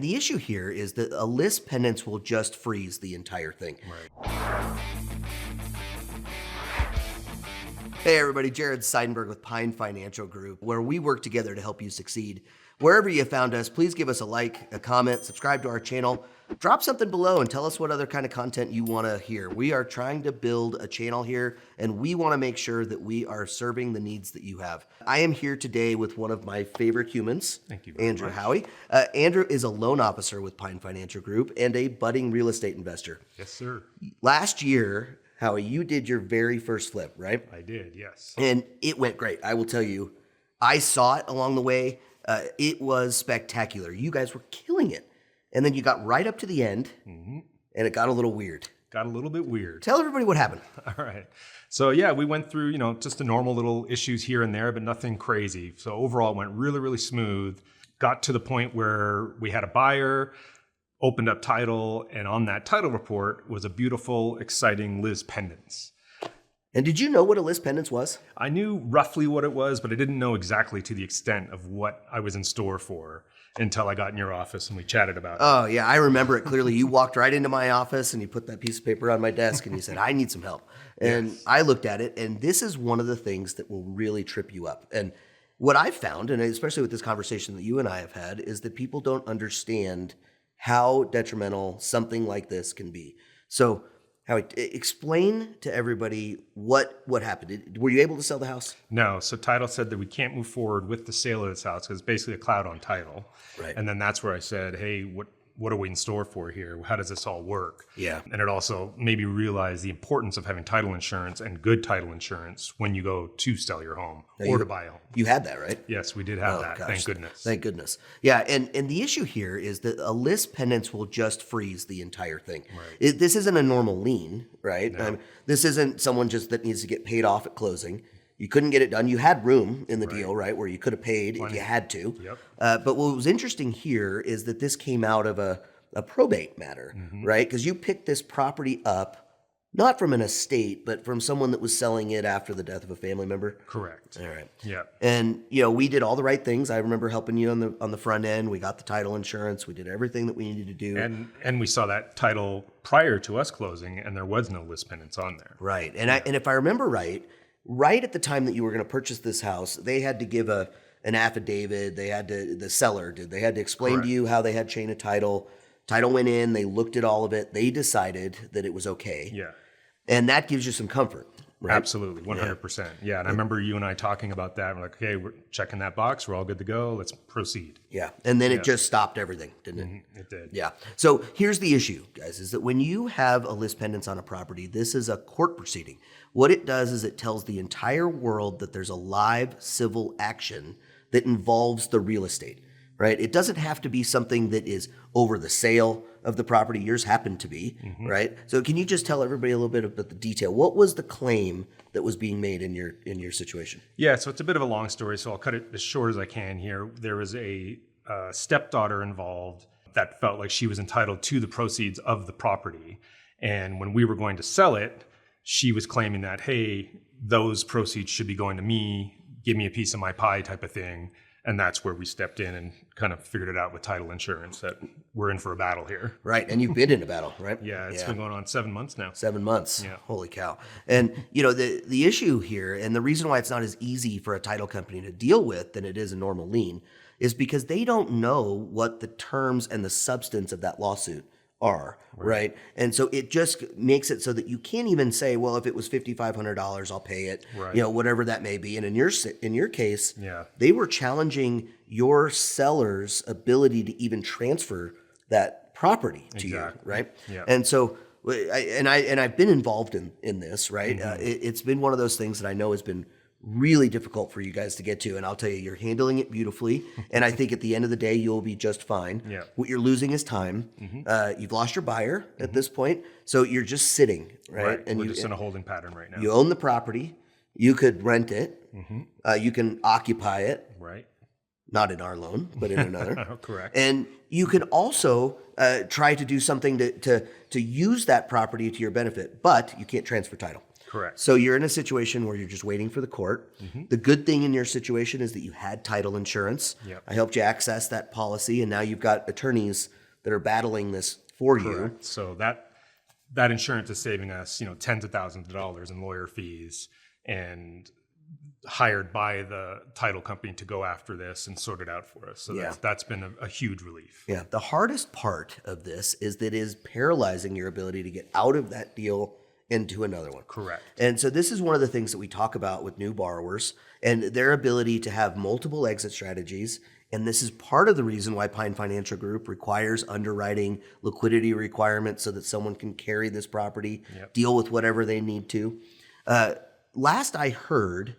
the issue here is that a lis pendens will just freeze the entire thing. Right. Hey everybody, Jared Seidenberg with Pine Financial Group, where we work together to help you succeed. Wherever you found us, please give us a like, a comment, subscribe to our channel, drop something below and tell us what other kind of content you want to hear. We are trying to build a channel here and we want to make sure that we are serving the needs that you have. I am here today with one of my favorite humans, Thank you very Andrew much. Howie. Andrew is a loan officer with Pine Financial Group and a budding real estate investor. Yes, sir. Last year, Howie, you did your very first flip, right? I did, yes. And it went great. I will tell you, I saw it along the way. It was spectacular. You guys were killing it. And then you got right up to the end, and it got a little weird. Got a little bit weird. Tell everybody what happened. All right. So yeah, we went through, just the normal little issues here and there, but nothing crazy. So overall it went really, really smooth. Got to the point where we had a buyer, opened up title, and on that title report was a beautiful, exciting Lis Pendens. And did you know what a lis pendens was? I knew roughly what it was, but I didn't know exactly to the extent of what I was in store for until I got in your office and we chatted about it. Oh, yeah, I remember it clearly. You walked right into my office and you put that piece of paper on my desk and you said, I need some help. And Yes. I looked at it, and this is one of the things that will really trip you up. And what I've found, and especially with this conversation that you and I have had, is that people don't understand how detrimental something like this can be. So, Howie, explain to everybody what happened. Were you able to sell the house? No, so title said that we can't move forward with the sale of this house because it's basically a cloud on title. Right. And then that's where I said, hey, what are we in store for here? How does this all work? Yeah. And it also made me realize the importance of having title insurance and good title insurance when you go to sell your home or to buy a home. You had that, right? Yes, we did have that. Gosh, Thank goodness. Thank goodness. Yeah, and the issue here is that a lis pendens will just freeze the entire thing. Right. This isn't a normal lien, right? No. This isn't someone just that needs to get paid off at closing. You couldn't get it done. You had room in the deal, right, where you could have paid if you had to. Yep. But what was interesting here is that this came out of a probate matter, right? Because you picked this property up not from an estate, but from someone that was selling it after the death of a family member. Correct. All right. Yeah. And we did all the right things. I remember helping you on the front end. We got the title insurance. We did everything that we needed to do. And we saw that title prior to us closing, and there was no lis pendens on there. Right. And and if I remember right at the time that you were going to purchase this house, they had to give an affidavit. The seller did. They had to explain to you how they had chain of title. Title went in. They looked at all of it. They decided that it was okay. Yeah. And that gives you some comfort. Right? Absolutely, 100%. Yeah, and I remember you and I talking about that. We're like, okay, we're checking that box. We're all good to go. Let's proceed. Yeah. And then it just stopped everything, didn't it? It did. Yeah. So here's the issue, guys, is that when you have a lis pendens on a property, this is a court proceeding. What it does is it tells the entire world that there's a live civil action that involves the real estate, right? It doesn't have to be something that is over the sale of the property. Yours happened to be, right? So can you just tell everybody a little bit about the detail? What was the claim that was being made in your situation? Yeah, so it's a bit of a long story, so I'll cut it as short as I can here. There was a stepdaughter involved that felt like she was entitled to the proceeds of the property. And when we were going to sell it, she was claiming that, hey, those proceeds should be going to me, give me a piece of my pie type of thing. And that's where we stepped in and kind of figured it out with title insurance that we're in for a battle here. Right. And you've been in a battle, right? Yeah, it's been going on 7 months now. 7 months. Yeah. Holy cow. And the issue here, and the reason why it's not as easy for a title company to deal with than it is a normal lien, is because they don't know what the terms and the substance of that lawsuit are, right? And so it just makes it so that you can't even say, well, if it was $5,500, I'll pay it, Right. Whatever that may be. And in your case, Yeah. they were challenging your seller's ability to even transfer that property to you, Exactly. right? Yeah. And so, I've been involved in this, right? It's been one of those things that I know has been really difficult for you guys to get to. And I'll tell you, you're handling it beautifully. And I think at the end of the day, you'll be just fine. Yeah. What you're losing is time. You've lost your buyer at this point. So you're just sitting, right? And we're just in a holding pattern right now. You own the property. You could rent it. You can occupy it. Right. Not in our loan, but in another. Correct. And you can also try to do something to use that property to your benefit, but you can't transfer title. Correct. So you're in a situation where you're just waiting for the court. The good thing in your situation is that you had title insurance. Yep. I helped you access that policy, and now you've got attorneys that are battling this for you. Correct. So that insurance is saving us, tens of thousands of dollars in lawyer fees, and hired by the title company to go after this and sort it out for us. So that's been a huge relief. Yeah. The hardest part of this is that it is paralyzing your ability to get out of that deal into another one. Correct. And so this is one of the things that we talk about with new borrowers and their ability to have multiple exit strategies. And this is part of the reason why Pine Financial Group requires underwriting liquidity requirements so that someone can carry this property, deal with whatever they need to. Last I heard,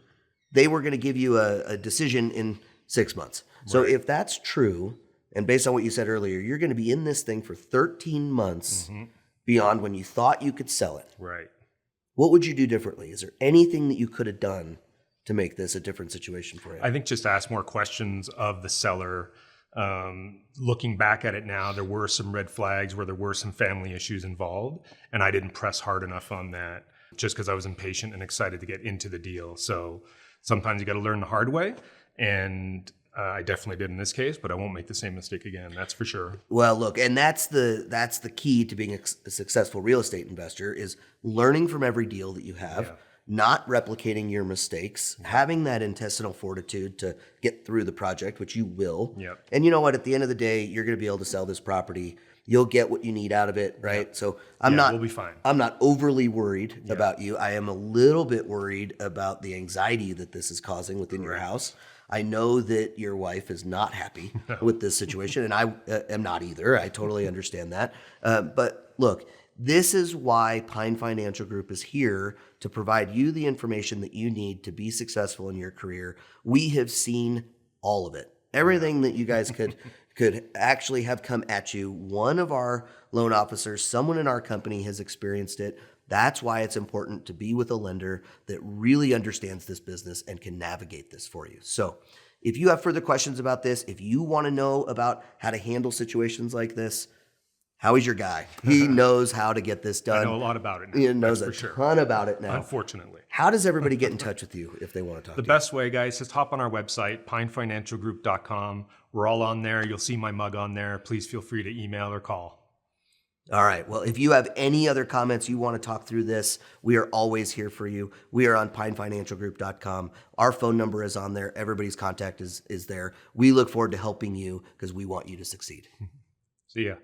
they were going to give you a decision in 6 months. So if that's true, and based on what you said earlier, you're going to be in this thing for 13 months beyond when you thought you could sell it. Right. What would you do differently? Is there anything that you could have done to make this a different situation for you? I think just ask more questions of the seller. Looking back at it now, there were some red flags where there were some family issues involved, and I didn't press hard enough on that just because I was impatient and excited to get into the deal. So sometimes you got to learn the hard way, and I definitely did in this case, but I won't make the same mistake again. That's for sure. Well, look, and that's the key to being a successful real estate investor is learning from every deal that you have, not replicating your mistakes, having that intestinal fortitude to get through the project, which you will. Yep. And you know what? At the end of the day, you're going to be able to sell this property. You'll get what you need out of it, right? So we'll be fine. I'm not overly worried about you. I am a little bit worried about the anxiety that this is causing within your house. I know that your wife is not happy with this situation, and I am not either. I totally understand that. But look, this is why Pine Financial Group is here to provide you the information that you need to be successful in your career. We have seen all of it. Everything that you guys could actually have come at you. One of our loan officers, someone in our company has experienced it. That's why it's important to be with a lender that really understands this business and can navigate this for you. So if you have further questions about this, if you want to know about how to handle situations like this, Howie's your guy. He knows how to get this done. I know a lot about it now. He knows a ton about it now. Unfortunately. How does everybody get in touch with you if they want to talk to you? The best way, guys, just hop on our website, pinefinancialgroup.com. We're all on there. You'll see my mug on there. Please feel free to email or call. All right. Well, if you have any other comments, you want to talk through this, we are always here for you. We are on pinefinancialgroup.com. Our phone number is on there. Everybody's contact is there. We look forward to helping you because we want you to succeed. See ya.